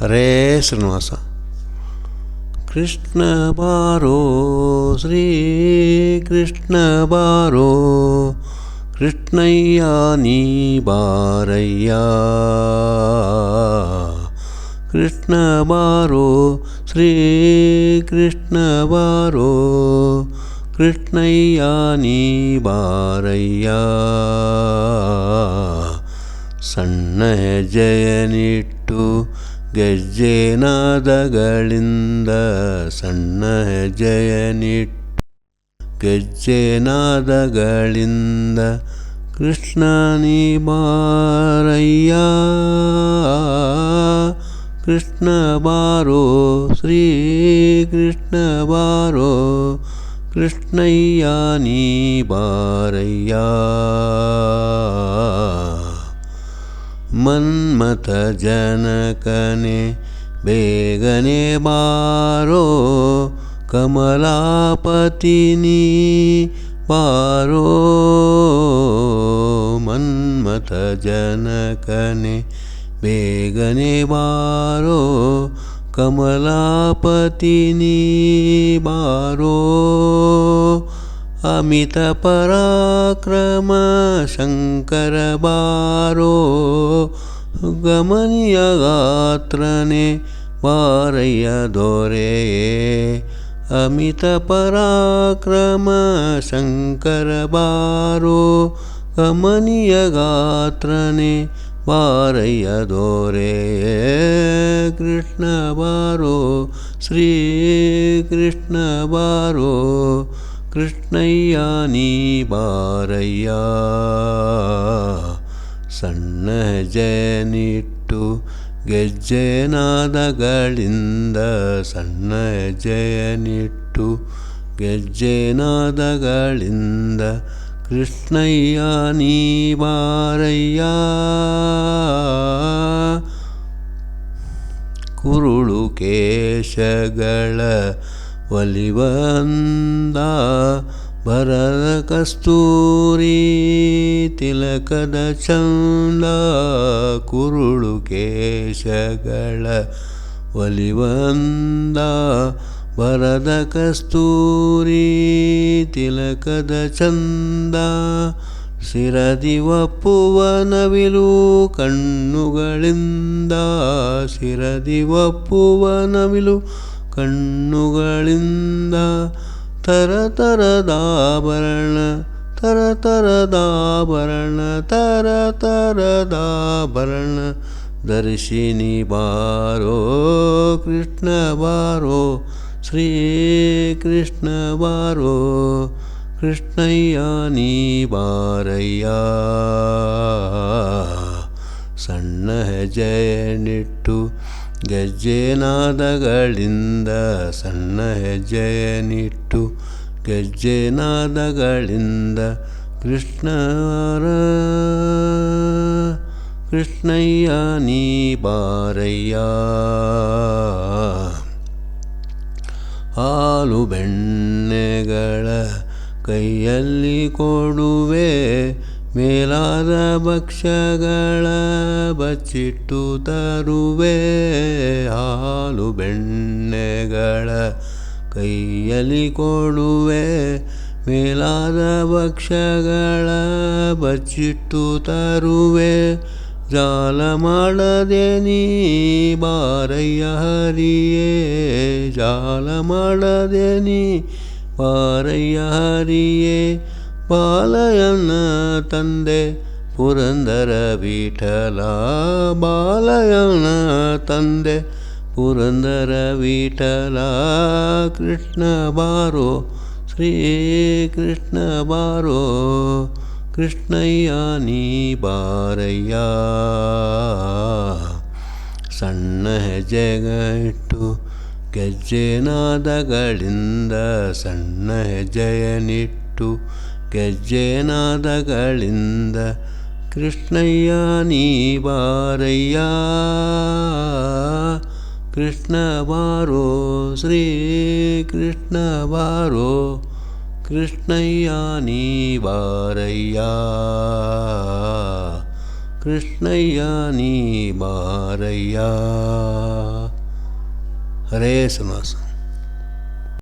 ಹರೇ ಶ್ರೀನಿವಾಸ. ಕೃಷ್ಣ ಬಾರೋ ಶ್ರೀ ಕೃಷ್ಣ ಬಾರೋ, ಕೃಷ್ಣಯ್ಯ ನೀ ಬಾರಯ್ಯ. ಕೃಷ್ಣ ಬಾರೋ ಶ್ರೀ ಕೃಷ್ಣ ಬಾರೋ, ಕೃಷ್ಣಯ್ಯ ನೀ ಬಾರಯ್ಯ. ಸಣ್ಣ ಹೆಜ್ಜೆಯನಿಟ್ಟು ಗೆಜ್ಜೆನಾದಗಳಿಂದ, ಸಣ್ಣ ಹೆಜ್ಜೆಯನಿಟ್ಟು ಗೆಜ್ಜೆನಾದಗಳಿಂದ, ಕೃಷ್ಣ ನೀ ಬಾರಯ್ಯ. ಕೃಷ್ಣ ಬಾರೋ ಶ್ರೀ ಕೃಷ್ಣ ಬಾರೋ, ಕೃಷ್ಣಯ್ಯ ನೀ ಬಾರಯ್ಯ. ಮನ್ಮಥ ಜನಕನೇ ಬೇಗನೆ ಬಾರೋ, ಕಮಲಾಪತಿ ನೀ ಬಾರೋ. ಮನ್ಮಥ ಜನಕನೇ ಬೇಗನೆ ಬಾರೋ, ಕಮಲಾಪತಿ ನೀ ಬಾರೋ. ಅಮಿತ ಪರಾಕ್ರಮ ಶಂಕರ ಬಾರೋ, ಗಮನೀಯ ಗಾತ್ರನೇ ಬಾರಯ್ಯ ದೊರೆಯೇ. ಅಮಿತ ಪರಾಕ್ರಮ ಶಂಕರ ಬಾರೋ, ಗಮನೀಯ ಗಾತ್ರನೇ ಬಾರಯ್ಯ ದೊರೆಯೇ. ಕೃಷ್ಣ ಬಾರೋ ಶ್ರೀ ಕೃಷ್ಣ ಬಾರೋ, ಕೃಷ್ಣಯ್ಯ ನೀ ಬಾರಯ್ಯ. ಸಣ್ಣ ಹೆಜ್ಜೆಯನಿಟ್ಟು ಗೆಜ್ಜೆನಾದಗಳಿಂದ, ಸಣ್ಣ ಹೆಜ್ಜೆಯನಿಟ್ಟು ಗೆಜ್ಜೆನಾದಗಳಿಂದ, ಕೃಷ್ಣಯ್ಯ ನೀ ಬಾರಯ್ಯ. ಕುರುಳು ಕೇಶಗಳ ಒಲಿವಂದ, ಭರದ ಕಸ್ತೂರಿ ತಿಲಕದ ಚಂದ. ಕುರುಳು ಕೇಶಗಳ ಒಲಿವಂದ, ಭರದ ಕಸ್ತೂರಿ ತಿಲಕದ ಚಂದ. ಶಿರದಿ ಒಪ್ಪುವ ನವಿಲು ಕಣ್ಣುಗಳಿಂದ, ಶಿರದಿ ಒಪ್ಪುವ ನವಿಲು ಕಣ್ಣುಗಳಿಂದ. ತರತರದಾಭರಣ ತರತರದಾಭರಣ ತರತರದಾಭರಣ ದರ್ಶಿನಿ ಬಾರೋ, ಕೃಷ್ಣ ಬಾರೋ ಶ್ರೀ ಕೃಷ್ಣ ಬಾರೋ, ಕೃಷ್ಣಯ್ಯ ನೀ ಬಾರಯ್ಯ. ಸಣ್ಣ ಹೆಜ್ಜೆಯನಿಟ್ಟು ಗೆಜ್ಜೆನಾದಗಳಿಂದ, ಸಣ್ಣ ಹೆಜ್ಜೆಯನಿಟ್ಟು ಗೆಜ್ಜೆನಾದಗಳಿಂದ, ಕೃಷ್ಣಯ್ಯ ನೀ ಬಾರಯ್ಯ. ಹಾಲು ಬೆಣ್ಣೆಗಳ ಕೈಯಲ್ಲಿ ಕೊಡುವೆ, ಮೇಲಾದ ಭಕ್ಷ್ಯಗಳ ಬಚ್ಚಿಟ್ಟು ತರುವೆ. ಹಾಲು ಬೆಣ್ಣೆಗಳ ಕೈಯಲ್ಲಿ ಕೊಡುವೆ, ಮೇಲಾದ ಭಕ್ಷ್ಯಗಳ ಬಚ್ಚಿಟ್ಟು ತರುವೆ. ಜಾಲ ಮಾಡದೆ ನೀ ಬಾರಯ್ಯ ಹರಿಯೇ, ಜಾಲ ಮಾಡದೆ ನೀ ಬಾರಯ್ಯ ಹರಿಯೇ. ಬಾಲಯನ ತಂದೆ ಪುರಂದರ ವಿಠಲ, ಬಾಲಯನ ತಂದೆ ಪುರಂದರ ವಿಠಲ. ಕೃಷ್ಣ ಬಾರೋ ಶ್ರೀ ಕೃಷ್ಣ ಬಾರೋ, ಕೃಷ್ಣಯ್ಯ ನೀ ಬಾರಯ್ಯ. ಸಣ್ಣ ಹೆಜ್ಜೆಗಿಟ್ಟು ಗೆಜ್ಜೆನಾದಗಳಿಂದ, ಸಣ್ಣ ಹೆಜ್ಜೆಯನಿಟ್ಟು ಗೆಜ್ಜೆನಾದಗಳಿಂದ, ಕೃಷ್ಣಯ್ಯ ನೀ ಬಾರಯ್ಯ. ಕೃಷ್ಣ ಬಾರೋ ಶ್ರೀ ಕೃಷ್ಣ ಬಾರೋ, ಕೃಷ್ಣಯ್ಯ ನೀ ಬಾರಯ್ಯ. ಕೃಷ್ಣಯ್ಯ ನೀ ಬಾರಯ್ಯ. ಹರೇ ಶ್ರೀನಿವಾಸ.